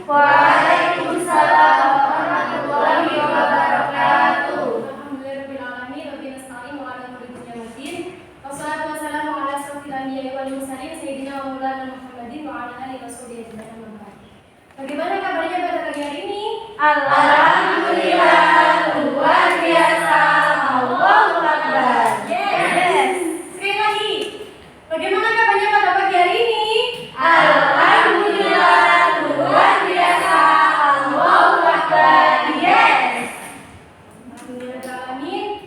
Waalaikumsalam warahmatullahi wabarakatuh. Alhamdulillahirabbil alamin wa bihi nasta'in wa ala kulli syai'in. Wassalatu wassalamu ala asyrofil anbiya'i wal mursalin sayyidina wa maulana Muhammadin wa ala alihi washabihi ajma'in. Bagaimana kabarnya pada pagi hari ini? Alhamdulillah, luar biasa. Allahu Akbar. Yes. Sekali lagi. Bagaimana kabarnya pada pagi hari ini? Alhamdulillah, luar biasa. Allahu Akbar. Yes. Alhamdulillahirrahmanirrahim.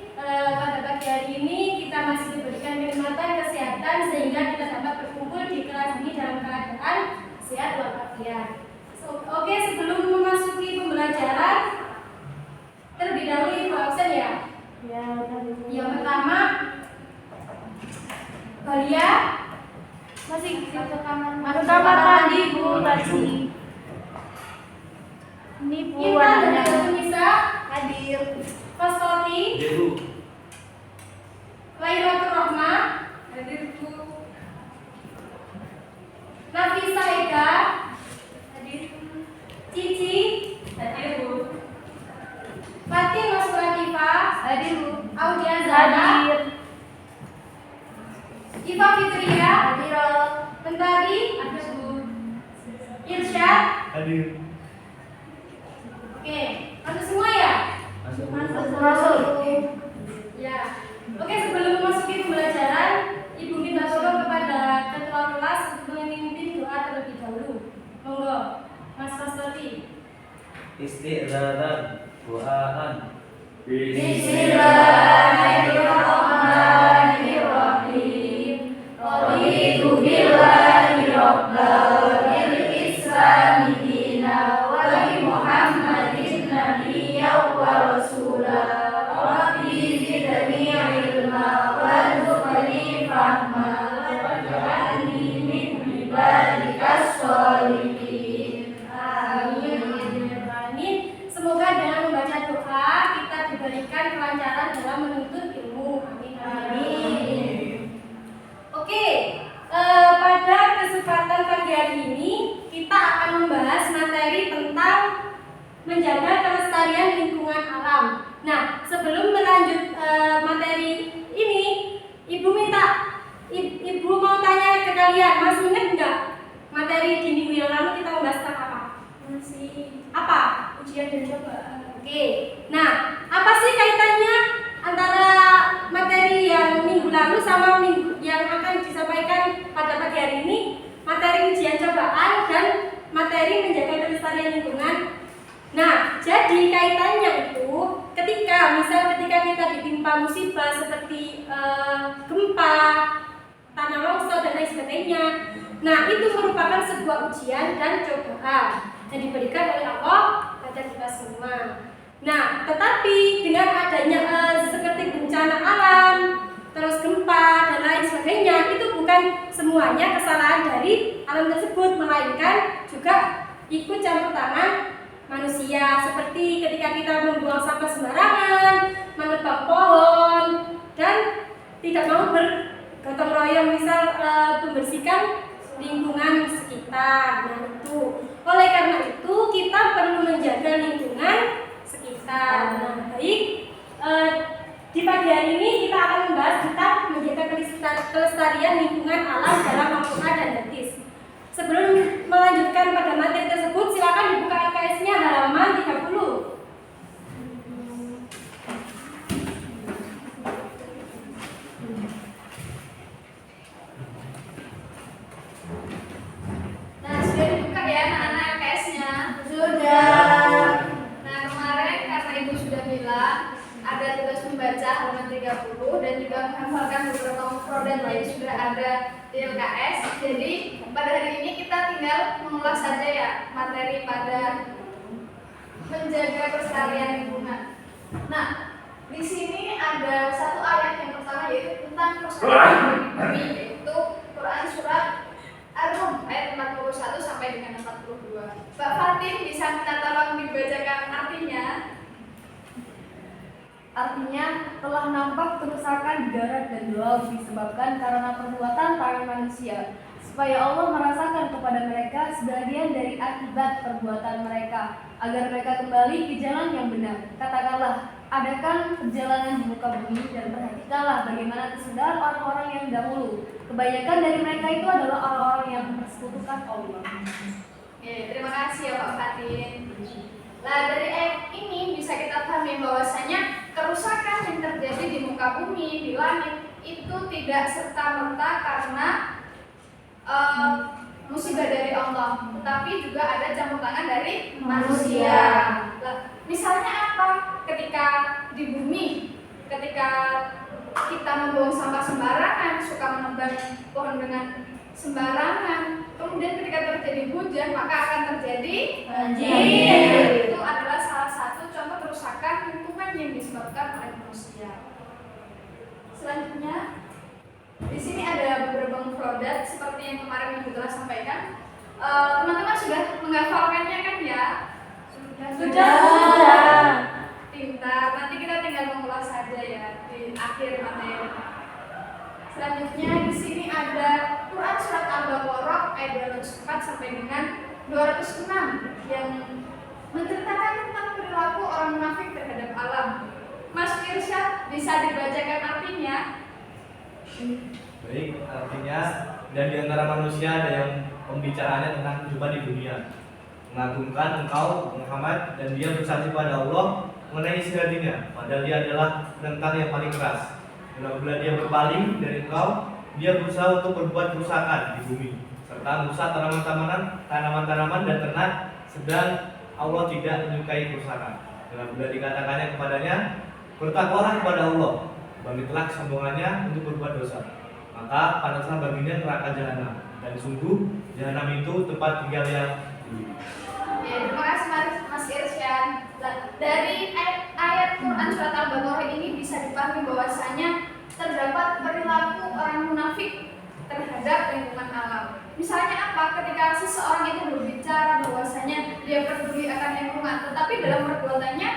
Pada pagi hari ini kita masih diberikan kenikmatan kesehatan sehingga kita dapat berkumpul di kelas ini dalam keadaan sehat walafiat. Oke, sebelum memasuki pembelajaran, terlebih dahulu info absen ya. Yang pertama, Balia masih Masuk kamar mandi Bu tadi. Ini Bu Intan dan warnanya. Tunisa Hadir. Fastoti Lairatul Rahma Hadir Bu. Nafisa Ega Hadir. Cici Hadir Bu. Fatimah Suratifah Hadir Bu. Audia Zara Hadir. Iva Fitria Hadir. Mentari Hadir Bu. Irsyad. Hadir. Oke, masuk semua ya? Masuk. Ya. Oke, sebelum memasuki pembelajaran, Ibu minta tolong kepada ketua kelas untuk memimpin doa terlebih dahulu. Monggo, Mas Fastoti. Isti'dzan doaan. Bismillahirrahmanirrahim. Raditu billahi rabban wal islami dinan wa bi Muhammadin nabiyyan wa rasulan. Rabbi zidni ilma warzuqni fahma waj'alni min ibadikas sholihin. Amin. Semoga dengan membaca doa kita diberikan kelancaran dalam menuntut ilmu. Amin. Oke, pada kesempatan pagi hari ini kita akan membahas materi tentang menjaga kelestarian lingkungan alam. Nah, sebelum berlanjut materi ini, Ibu mau tanya ke kalian, masih ingat nggak materi di minggu yang lalu kita membahas tentang apa? Masih Apa? ujian dan cobaan. Oke. Nah, apa sih kaitannya antara materi yang minggu lalu sama minggu yang akan disampaikan pada pagi hari ini? Materi ujian cobaan dan materi menjaga kelestarian lingkungan. Nah, jadi kaitannya itu ketika kita ditimpa musibah seperti gempa, tanah longsor dan lain sebagainya. Nah, itu merupakan sebuah ujian dan cobaan yang diberikan oleh Allah pada kita semua. Nah, tetapi dengan adanya seperti bencana alam, terus gempa dan lain sebagainya, itu bukan semuanya kesalahan dari alam tersebut, melainkan juga ikut campur tangan manusia, seperti ketika kita membuang sampah sembarangan, menebang pohon, dan tidak mau bergotong royong misal membersihkan lingkungan sekitar. Nah, itu. Oleh karena itu kita perlu menjaga lingkungan sekitar. Nah, baik. Di pagi hari ini kita akan membahas tentang menjaga kelestarian lingkungan alam dalam Al-Quran dan hadis. Sebelum melanjutkan pada materi tersebut, silakan dibuka LKS-nya halaman 30. Nah, sudah dibuka ya anak-anak LKS-nya? Sudah. Nah, kemarin karena Ibu sudah bilang ada tugas membaca halaman 30 dan juga menghafalkan beberapa mufrad dan lain sudah ada di LKS. Jadi, pada hari ini kita tinggal mengulas saja ya materi pada menjaga kelestarian lingkungan. Nah, di sini ada satu ayat yang pertama yaitu tentang kelestarian bumi, yaitu Quran surat Ar-Rum ayat 41 sampai dengan 42. Mbak Fatin bisa minta tolong dibacakan artinya? Artinya telah nampak kerusakan di darat dan laut disebabkan karena perbuatan tangan manusia, supaya Allah merasakan kepada mereka sebagian dari akibat perbuatan mereka, agar mereka kembali ke jalan yang benar. Katakanlah, adakan perjalanan di muka bumi dan perhatikanlah bagaimana kesudahan orang-orang yang dahulu. Kebanyakan dari mereka itu adalah orang-orang yang mempersekutukan Allah. Oke, terima kasih ya Pak Fatin. Nah, dari ayat ini bisa kita pahami bahwasanya kerusakan yang terjadi di muka bumi, di langit itu tidak serta-merta karena musibah dari Allah, tetapi juga ada campur tangan dari manusia. Nah, misalnya apa? Ketika di bumi, ketika kita membuang sampah sembarangan, suka menebang pohon dengan sembarangan, kemudian ketika terjadi hujan maka akan terjadi banjir. Itu adalah salah satu contoh kerusakan lingkungan yang disebabkan oleh manusia. Selanjutnya, di sini ada beberapa mufradat seperti yang kemarin Ibu telah sampaikan. Teman-teman sudah menghafalkannya kan ya? Sudah. Pintar. Nanti kita tinggal mengulas saja ya di akhir materi. Selanjutnya di sini ada Quran surat Al-Baqarah ayat 204 sampai dengan 206 yang menceritakan tentang perilaku orang munafik terhadap alam. Mas Irsyad bisa dibacakan artinya? Baik, artinya dan di antara manusia ada yang pembicaraannya tentang kehidupan di dunia, mengagungkan engkau Muhammad, dan dia bersaksi pada Allah mengenai isi hatinya, padahal dia adalah penentang yang paling keras. Dan apabila dia berpaling dari engkau, dia berusaha untuk berbuat kerusakan di bumi, serta merusak tanaman-tanaman dan ternak, sedang Allah tidak menyukai kerusakan. Dan apabila dikatakannya kepadanya, bertakwalah kepada Allah, bangkitlah kesombongannya untuk berbuat dosa, maka panaslah baginya neraka jahanam, dan sungguh jahanam itu tempat tinggal yang buruk. Ya, terima kasih Mas Irsyad. Dari ayat Quran surat Al-Baqarah ini bisa dipahami bahwasanya terdapat perilaku orang munafik terhadap lingkungan alam. Misalnya apa? Ketika seseorang itu berbicara bahwasanya dia peduli akan lingkungan, tetapi dalam perbuatannya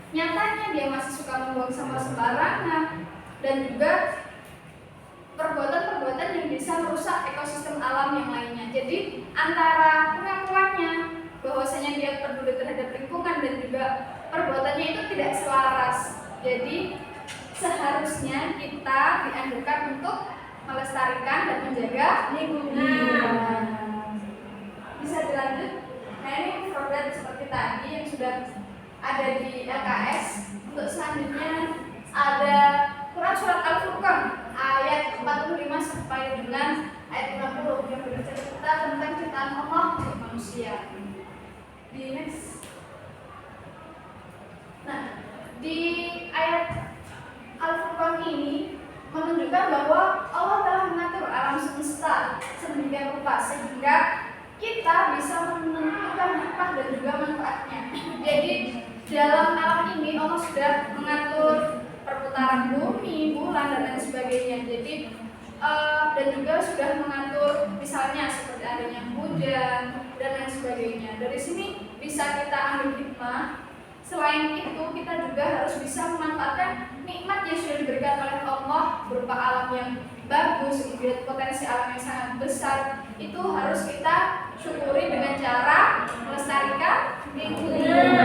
nyatanya dia masih suka membuang sampah sembarangan dan juga perbuatan-perbuatan yang bisa merusak ekosistem alam yang lainnya. Jadi antara pengakuannya bahwasanya dia peduli terhadap lingkungan dan juga perbuatannya itu tidak selaras. Jadi seharusnya kita dianjurkan untuk melestarikan dan menjaga lingkungan. Bisa dilanjut? Nah, ini program seperti tadi yang sudah ada di LKS. Untuk selanjutnya ada Quran surat Al-Furqan ayat 45 sampai dengan ayat 50 yang bercerita tentang ciptaan Allah untuk manusia. Di next. Nah, di ayat Al-Furqan ini menunjukkan bahwa Allah telah mengatur alam semesta sedemikian rupa sehingga kita bisa menentukan hikmah dan juga manfaatnya. Jadi dalam alam ini Allah sudah mengatur perputaran bumi, bulan dan lain sebagainya. Jadi dan juga sudah mengatur misalnya seperti adanya hujan dan lain sebagainya. Dari sini bisa kita ambil hikmah. Selain itu kita juga harus bisa memanfaatkan nikmat yang sudah diberikan oleh Allah berupa alam yang bagus, kemudian potensi alam yang sangat besar. Itu harus kita syukuri dengan cara melestarikan lingkungan.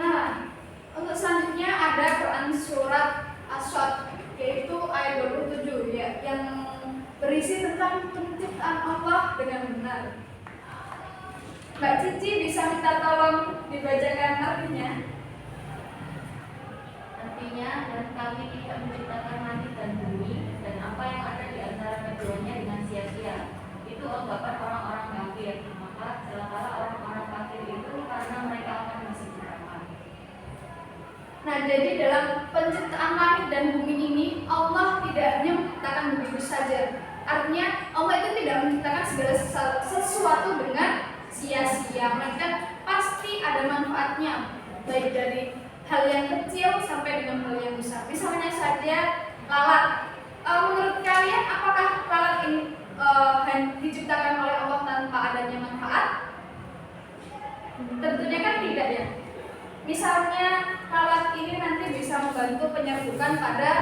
Nah, untuk selanjutnya ada Quran surat As-Sad, yaitu ayat 27 ya, yang berisi tentang penciptaan Allah dengan benar. Mbak Cici bisa minta tolong dibacakan artinya? Artinya, dan kami tidak menciptakan langit dan bumi dan apa yang ada di antara keduanya dengan sia-sia. Itu ungkapan orang-orang kafir. Maka celakalah orang-orang kafir itu karena mereka akan masuk neraka. Nah, jadi dalam penciptaan langit dan bumi ini Allah tidak hanya menciptakan begitu saja. Artinya Allah itu tidak menciptakan segala sesuatu dengan sia-sia, melainkan pasti ada manfaatnya, baik dari hal yang kecil sampai dengan hal yang besar. Misalnya saja lalat. Menurut kalian apakah lalat ini diciptakan oleh Allah tanpa adanya manfaat? Tentunya kan tidak ya. Misalnya lalat ini nanti bisa membantu penyerbukan pada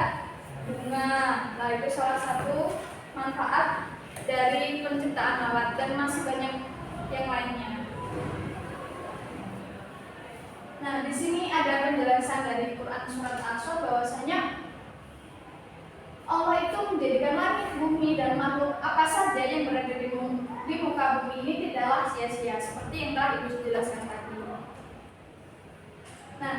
bunga. Nah, itu salah satu manfaat dari penciptaan lalat dan masih banyak yang lainnya. Nah, di sini ada penjelasan dari Quran surat Asy-Syura bahwasanya Allah itu menjadikan langit, bumi, dan makhluk apa saja yang berada di muka bumi ini tidaklah sia-sia seperti yang telah Ibu jelaskan tadi. Nah,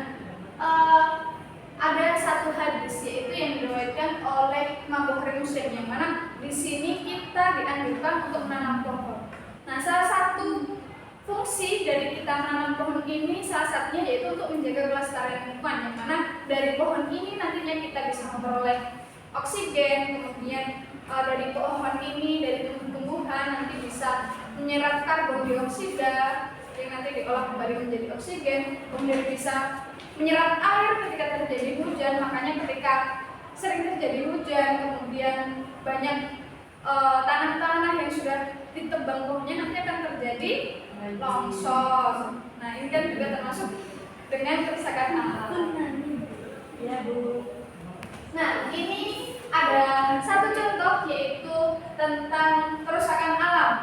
ada satu hadis yaitu yang diriwayatkan oleh Imam Bukhari Muslim yang mana di sini kita dianjurkan untuk menanam pohon. Nah, salah satu fungsi dari kita menanam pohon ini salah satunya yaitu untuk menjaga kelestarian lingkungan, yang mana dari pohon ini nantinya kita bisa memperoleh oksigen, kemudian dari pohon ini, dari tumbuh-tumbuhan nanti bisa menyerap karbon dioksida yang nanti diolah kembali menjadi oksigen, kemudian bisa menyerap air ketika terjadi hujan. Makanya ketika sering terjadi hujan, kemudian banyak tanah-tanah yang sudah ditebang pohonnya, nanti akan terjadi longsor. Nah, ini kan juga termasuk dengan kerusakan alam. Ya, Bu. Nah, ini ada satu contoh yaitu tentang kerusakan alam.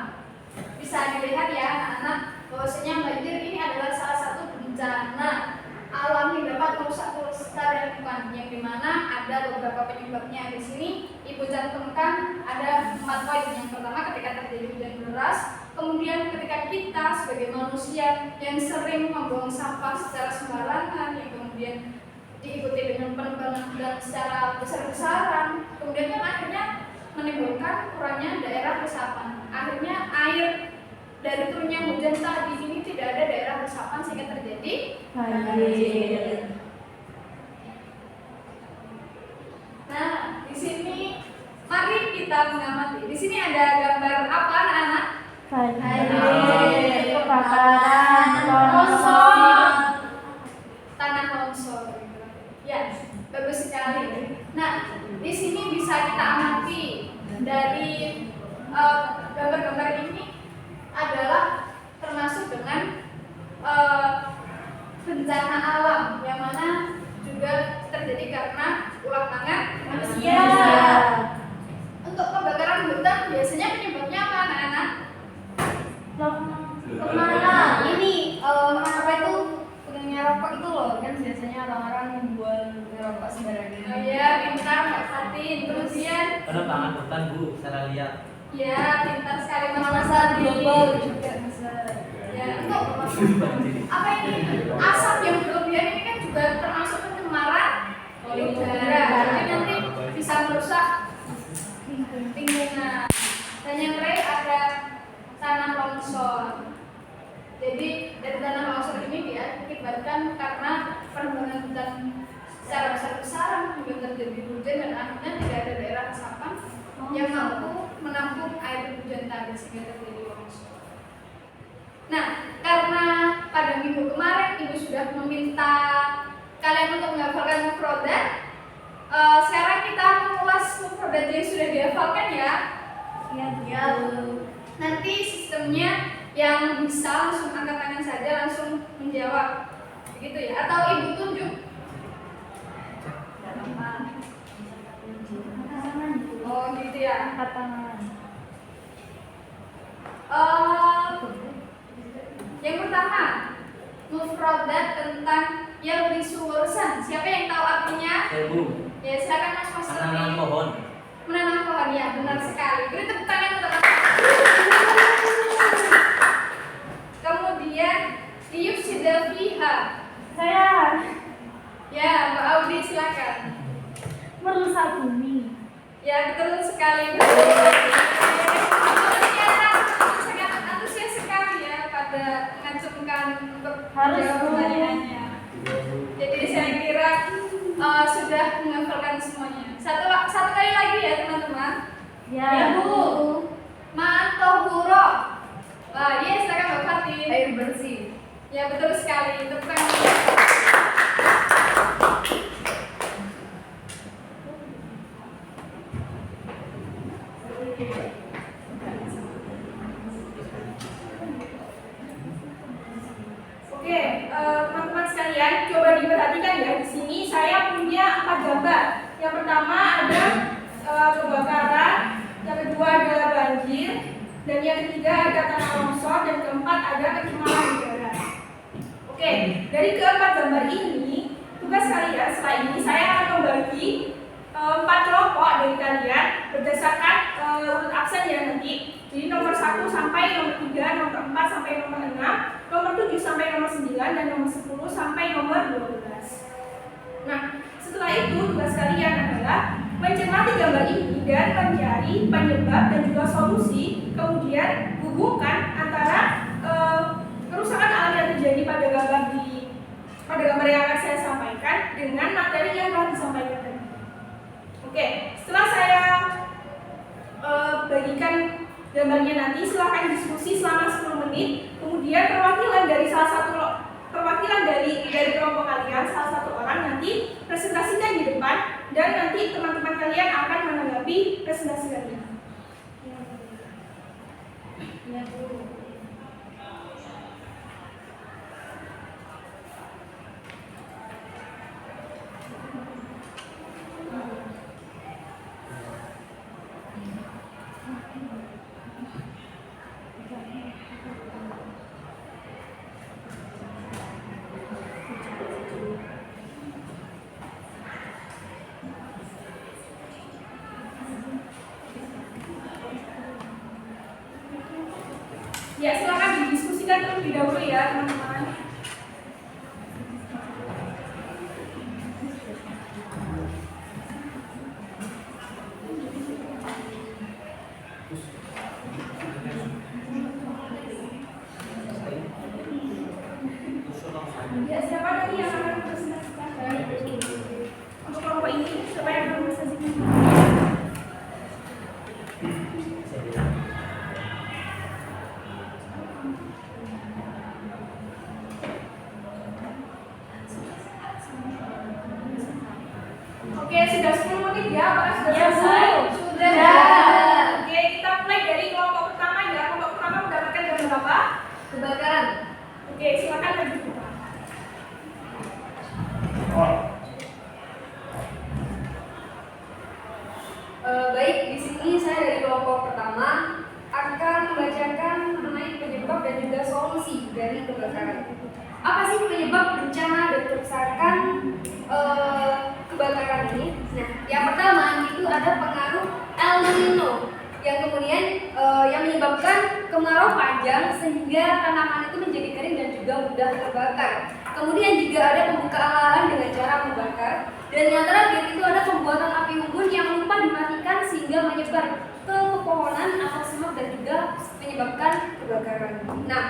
Bisa dilihat ya anak-anak bahwasanya banjir ini adalah salah satu bencana alam yang dapat merusak kelestarian lingkungan, yang dimana ada beberapa penyebabnya. Di sini Ibu cantumkan ada 4 poin. Yang pertama, ketika terjadi hujan deras, kemudian ketika kita sebagai manusia yang sering membuang sampah secara sembarangan, yang kemudian diikuti dengan penebangan dan secara besar-besaran, kemudian yang akhirnya menimbulkan kurangnya daerah resapan. Akhirnya air dari turunnya hujan tadi ini tidak ada daerah resapan sehingga terjadi banjir. Nah, di sini mari kita mengamati. Di sini ada gambar apa, anak-anak? Banjir, kebakaran, longsor, Tanah longsor. Ya, bagus sekali. Nah, di sini bisa kita amati dari gambar-gambar ini adalah termasuk dengan bencana alam yang mana juga terjadi karena ulah tangan manusia. Untuk kebakaran hutan biasanya penyebabnya apa, anak-anak? Kemana? Ini apa itu? Tukangnya rokok itu loh, kan biasanya orang-orang membuang rokok sembarangan. Oh iya, pintar Mbak Fatin. Kemudian Penebangan hutan, Bu, secara liar. ya, pintar sekali Mas Pemanasan Fatin. global juga bisa. Ya, untuk apa ini? Asap yang berlebihan ini kan juga termasuk pencemaran udara. Jadi nanti bisa merusak lingkungan. Dan yang terakhir ada tanah longsor. Jadi dari tanah longsor ini diakibatkan karena penebangan hutan secara besar-besaran, kemudian terjadi hujan dan akhirnya tidak ada daerah resapan yang mampu menampung air hujan tadi sehingga terjadi longsor. Nah, karena pada minggu kemarin Ibu sudah meminta kalian untuk menghafalkan mufrodat, sekarang kita mengulas mufrodat yang sudah dihafalkan ya. Iya. Nanti sistemnya yang bisa langsung angkat tangan saja langsung menjawab, begitu ya? Atau Ibu tunjuk? Oh gitu ya. Angkat tangan. Yang pertama, mufrodat tentang yardisuwursan. Siapa yang tahu artinya? Saya, Bu. Ya, silakan Mas Mas. Menanam pohon. Menanam pohon, ya benar sekali. Beri tepuk tangan untuk Mas. Kemudian liyufsida fiha. Saya Ya, Mbak Audi silakan. merusak bumi. Ya, betul sekali. Ternyata sangat antusias sekali ya pada mengacungkan untuk Harus, menjawab Bu. pertanyaannya. Jadi saya kira sudah menghafalkan semuanya. Satu kali lagi ya teman-teman. Ya, Bu. Ma'atohuro. Wah, iya silakan Mbak Fatin. Air bersih. Ya betul sekali. Tepuk tangan. Oke, teman-teman sekalian, coba diperhatikan ya. Di sini saya punya 4 gambar. Yang Yang pertama ada kebakaran, yang kedua adalah banjir, dan yang ketiga ada tanah longsor, dan keempat ada pencemaran udara. Oke, dari keempat gambar ini, tugas kalian setelah ini saya akan membagi 4 kelompok dari kalian berdasarkan urut absen ya nanti. Jadi nomor 1 sampai nomor 3, nomor 4 sampai nomor 6, nomor 7 sampai nomor 9, dan nomor 10 sampai nomor 12. Nah, setelah itu tugas kalian adalah mencermati gambar ini dan mencari penyebab dan juga solusi, kemudian hubungkan antara kerusakan alam yang terjadi pada gambar yang akan saya sampaikan dengan materi yang telah disampaikan tadi. Oke, setelah saya bagikan gambarnya nanti, silahkan diskusi selama 10 menit. Kemudian perwakilan dari kelompok kalian, salah satu orang nanti presentasikan di depan, dan nanti teman-teman kalian akan menanggapi presentasi kalian. Ya, silakan didiskusikan terlebih dahulu ya, teman-teman. Ya, siapa lagi yang akan mempresentasikan? Untuk kelompok ini, siapa yang akan mempresentasikan? Oke, sudah 10 menit ya, apakah sudah selesai? Sudah. Oke, kita mulai dari kelompok pertama ya. Kelompok pertama mendapatkan gambar apa? Kebakaran. Oke, silakan lanjut. Baik, di sini saya dari kelompok pertama akan membacakan mengenai penyebab dan juga solusi dari kebakaran. Apa sih penyebab bencana dan kerusakan kebakaran ini? Nah, yang pertama itu ada pengaruh El Nino yang kemudian yang menyebabkan kemarau panjang sehingga tanaman itu menjadi kering dan juga mudah terbakar. Kemudian juga ada pembukaan lahan dengan cara membakar, dan yang terakhir itu ada pembuatan api unggun yang lupa dimatikan sehingga menyebar ke pepohonan atau semak dan juga menyebabkan kebakaran. Nah,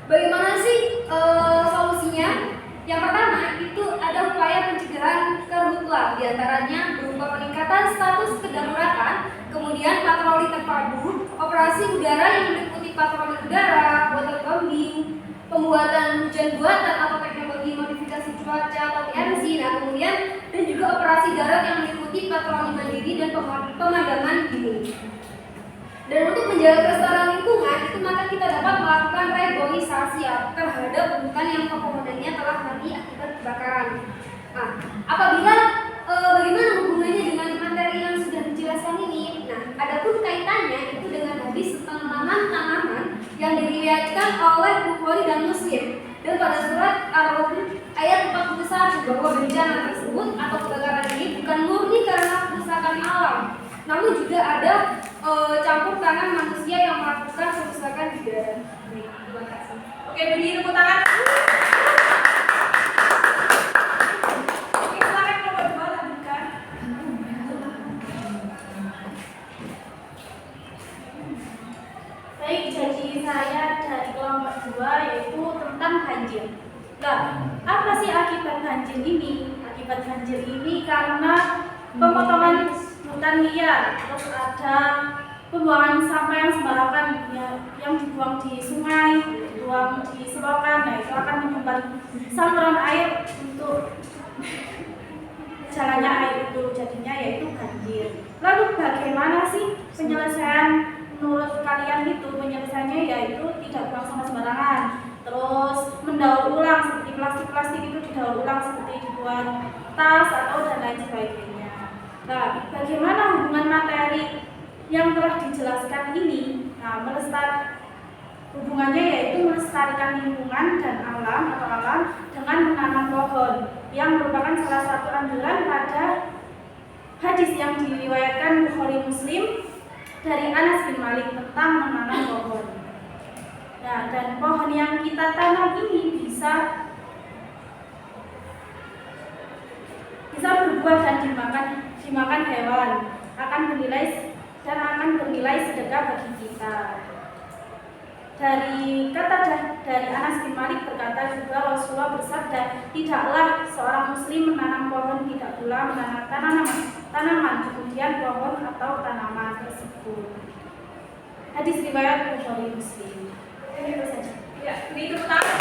bagaimana sih solusinya? Yang pertama itu ada upaya pencegahan karhutla, diantaranya berupa peningkatan status kedaruratan, kemudian patroli terpadu, operasi udara yang meliputi patroli udara, waterbombing, pembuatan hujan buatan atau teknologi modifikasi cuaca atau TMC, nah kemudian dan juga operasi darat yang meliputi patroli mandiri dan pemadaman dini. Dan untuk menjaga kelestarian lingkungan itu maka kita dapat melakukan reboisasi terhadap hutan yang pepohonannya telah mati akibat kebakaran. Nah, apabila bagaimana hubungannya dengan materi yang sudah dijelaskan ini? Nah, adapun kaitannya itu dengan hadis penanaman tanaman yang diriwayatkan oleh Bukhari dan Muslim. Dan pada surat Ar-Rum ayat 41 bahwa bencana tersebut atau kebakaran ini bukan murni karena kerusakan alam, namun juga ada campur tangan manusia yang melakukan kerusakan di udara. Terima kasih. Oke, beri tepuk tangan. Oke, silakan nomor 2 lanjutkan. Baik, janji saya dari kelompok 2 yaitu tentang banjir. Nah, apa sih akibat banjir ini? Akibat banjir ini karena pemotongan hutan liar, terus ada pembuangan sampah yang sembarangan ya, yang dibuang di sungai, dibuang di selokan. Nah, itu akan menyumbat saluran air untuk jalannya air itu, jadinya yaitu banjir. Lalu bagaimana sih penyelesaian menurut kalian itu? Penyelesaiannya yaitu tidak buang sampah sembarangan, terus mendaur ulang seperti plastik-plastik itu didaur ulang seperti dibuat tas atau dan lain sebagainya. Nah, bagaimana hubungan materi yang telah dijelaskan ini? Nah, hubungannya yaitu melestarikan lingkungan dan alam atau alam dengan menanam pohon yang merupakan salah satu anjuran pada hadis yang diriwayatkan Bukhari Muslim dari Anas bin Malik tentang menanam pohon. Nah, dan pohon yang kita tanam ini bisa berbuah dan dimakan hewan, akan bernilai sedekah bagi kita. Dari Anas bin Malik berkata juga Rasulullah bersabda, tidaklah seorang muslim menanam pohon, tidak pula menanam tanaman kemudian pohon atau tanaman tersebut. Hadis riwayat Bukhari Muslim. Ini saja. Ya, ini tepuk tangan.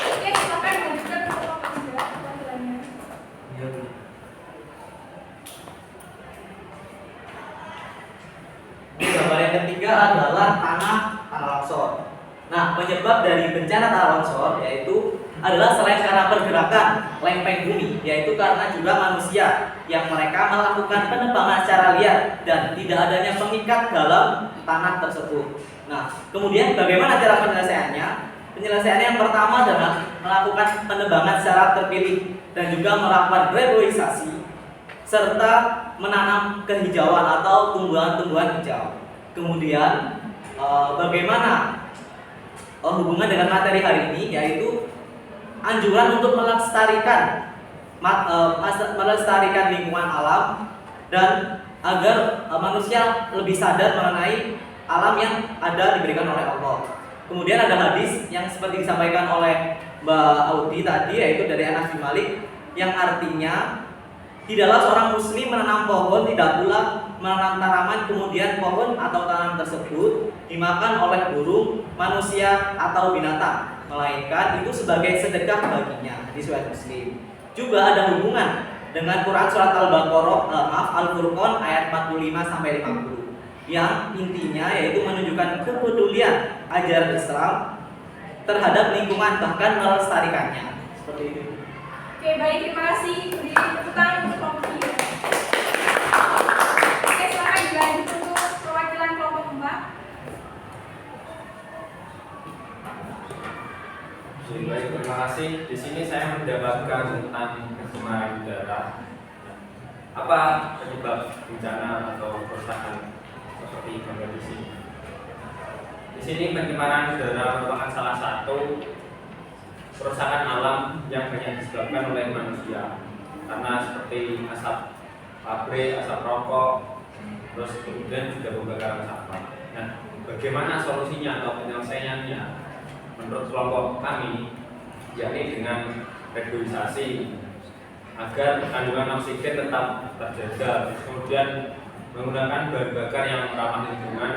Oke, silakan lanjutkan pelajarannya. Gambar yang ketiga adalah tanah longsor. Nah, penyebab dari bencana tanah longsor yaitu adalah selain karena pergerakan lempeng bumi, yaitu karena juga manusia yang mereka melakukan penebangan secara liar dan tidak adanya pengikat dalam tanah tersebut. Nah, kemudian bagaimana cara penyelesaiannya? Penyelesaiannya yang pertama adalah melakukan penebangan secara terpilih dan juga melakukan reboisasi serta menanam kehijauan atau tumbuhan-tumbuhan hijau. Kemudian bagaimana hubungan dengan materi hari ini, yaitu anjuran untuk melestarikan lingkungan alam dan agar manusia lebih sadar mengenai alam yang ada diberikan oleh Allah. Kemudian ada hadis yang seperti disampaikan oleh Mbak Audi tadi, yaitu dari Anas bin Malik, yang artinya tidaklah seorang muslim menanam pohon, tidak pula menanam tanaman kemudian pohon atau tanaman tersebut dimakan oleh burung, manusia atau binatang, melainkan itu sebagai sedekah baginya. Hadis riwayat Muslim. Juga ada hubungan dengan Quran surat Al-Furqan ayat 45 sampai 50 yang intinya yaitu menunjukkan kepedulian ajaran Islam terhadap lingkungan, bahkan melestarikannya. Seperti itu. Oke, baik, terima kasih. Beri tepuk tangan untuk kelompok 3. Oke, silakan dilanjut untuk perwakilan kelompok 4. Baik, terima kasih. Di sini saya mendapatkan tentang pencemaran udara. Apa penyebab bencana atau kerusakan seperti gambar di sini? Di sini pencemaran udara merupakan salah satu kerusakan alam yang banyak disebabkan oleh manusia, karena seperti asap pabrik, asap rokok, terus kemudian juga pembakaran sampah. Nah, bagaimana solusinya atau penyelesaiannya? Menurut kelompok kami, yakni dengan reboisasi agar kandungan oksigen tetap terjaga, kemudian menggunakan bahan bakar yang ramah lingkungan.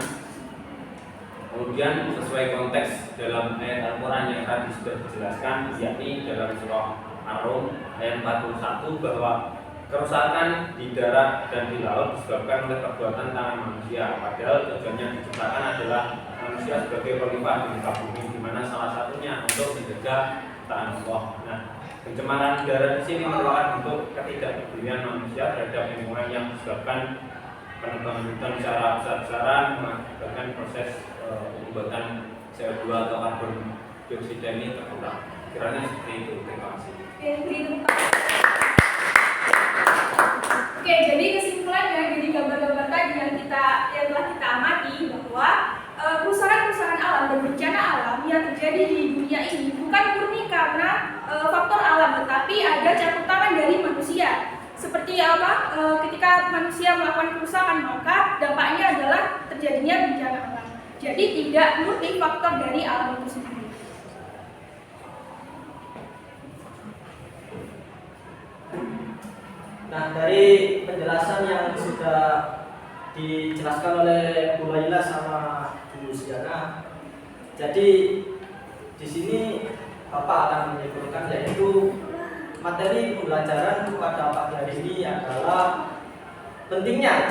Kemudian sesuai konteks dalam ayat Al-Quran yang tadi sudah dijelaskan, yakni dalam surah Ar-Rum ayat 41 bahwa kerusakan di darat dan di laut disebabkan oleh perbuatan tangan manusia. Padahal tujuannya diciptakan adalah manusia sebagai khalifah di muka bumi, di mana salah satunya untuk menjaga taat Allah. Nah, pencemaran udara di sini merupakan bentuk ketidakpedulian manusia terhadap lingkungan yang disebabkan penebangan hutan secara besar-besaran mengakibatkan proses pembuatan CO2 atau karbon dioksida ini terkurang. Kiranya seperti itu. Terima kasih. Oke, jadi kesimpulannya dari gambar-gambar tadi yang telah kita amati bahwa kerusakan alam dan bencana alam yang terjadi di dunia ini bukan murni karena faktor alam, tetapi ada campur tangan dari manusia. Seperti apa? Ketika manusia melakukan kerusakan, maka dampaknya adalah terjadinya bencana alam. Jadi tidak murni faktor dari alam itu sendiri. Nah, dari penjelasan yang sudah dijelaskan oleh Bu Laila sama Bu Siana, jadi di sini Bapak akan menyimpulkan yaitu materi pembelajaran pada pagi hari ini adalah pentingnya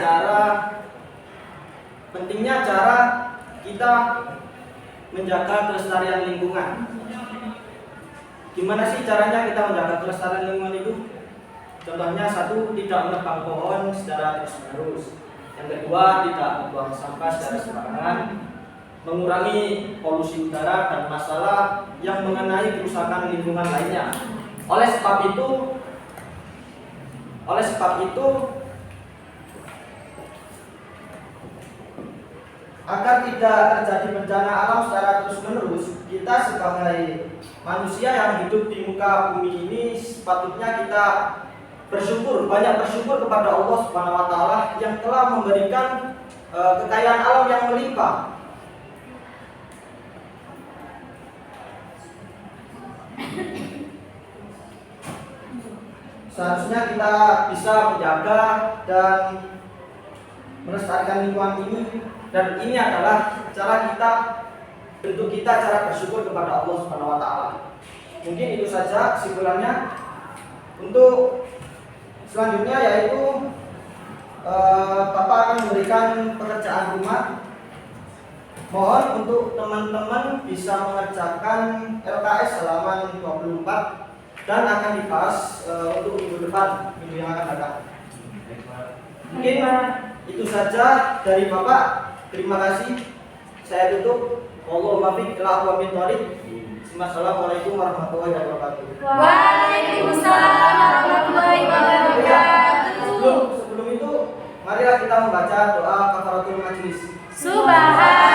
cara kita menjaga kelestarian lingkungan. Gimana sih caranya kita menjaga kelestarian lingkungan itu? Contohnya satu, tidak menebang pohon secara terus-menerus. Yang kedua, tidak membuang sampah secara sembarangan, mengurangi polusi udara dan masalah yang mengenai kerusakan lingkungan lainnya. Oleh sebab itu, agar tidak terjadi bencana alam secara terus-menerus, kita sebagai manusia yang hidup di muka bumi ini sepatutnya kita banyak bersyukur kepada Allah Subhanahu wa taala yang telah memberikan kekayaan alam yang melimpah. Seharusnya kita bisa menjaga dan melestarikan lingkungan ini, dan ini adalah bentuk kita cara bersyukur kepada Allah Subhanahu wa taala. Mungkin itu saja kesimpulannya. Untuk selanjutnya yaitu Bapak akan memberikan pekerjaan rumah. Mohon untuk teman-teman bisa mengerjakan LKS halaman 24 dan akan dibahas untuk minggu depan, minggu yang akan datang. Mungkin itu saja dari Bapak. Terima kasih. Saya tutup. Allahumma fiq ila aqwamit thoriq. Assalamualaikum warahmatullahi wabarakatuh. Waalaikumsalam warahmatullahi wabarakatuh. Sebelum itu, marilah kita membaca doa kafaratul majlis. Subhan